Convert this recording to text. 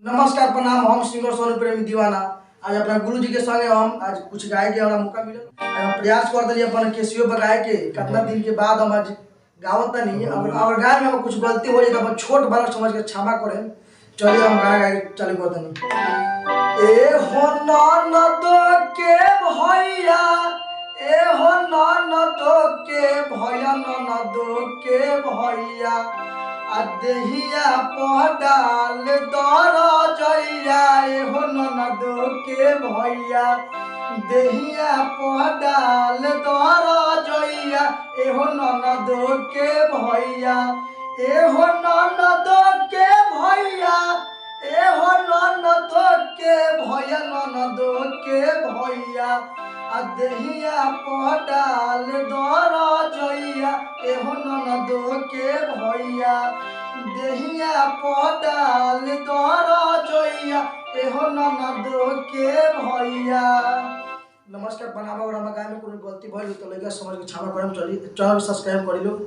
नमस्कार प्रणाम। हम सिंगर सोनू प्रेमी दीवाना आज अपना गुरु जी के संगे हम आज कुछ गाय के हमरा मौका मिलल। हम प्रयास कर दिए अपन केसियो बगाए के कितना दिन के बाद हम आज गावत नहीं। अगर गाय में कुछ गलती हो जाए तो छोट बालक समझ के क्षमा करें। चलिए हम गाना गाए चालू कर देनी। ए हो ननद के भैया, ए हो ननद के भैया, ननद के भैया अदहिया पडाल दर जइया। ए हो ननद के भैया देहिया पडाल दर जइया। ए हो ननद के भैया, ए हो ननद के भैया, ए हो ननद के भैया, ननद के भैया अदहिया पडाल दर जइया। ए हो ननद के भैया देहिया पडाल दर जइया। ए हो ननद के भैया। नमस्कार। बनाबा और गाय में कोनो गलती भइल तो लइका समझ के क्षमा करम। चली चैनल सब्सक्राइब करिलो।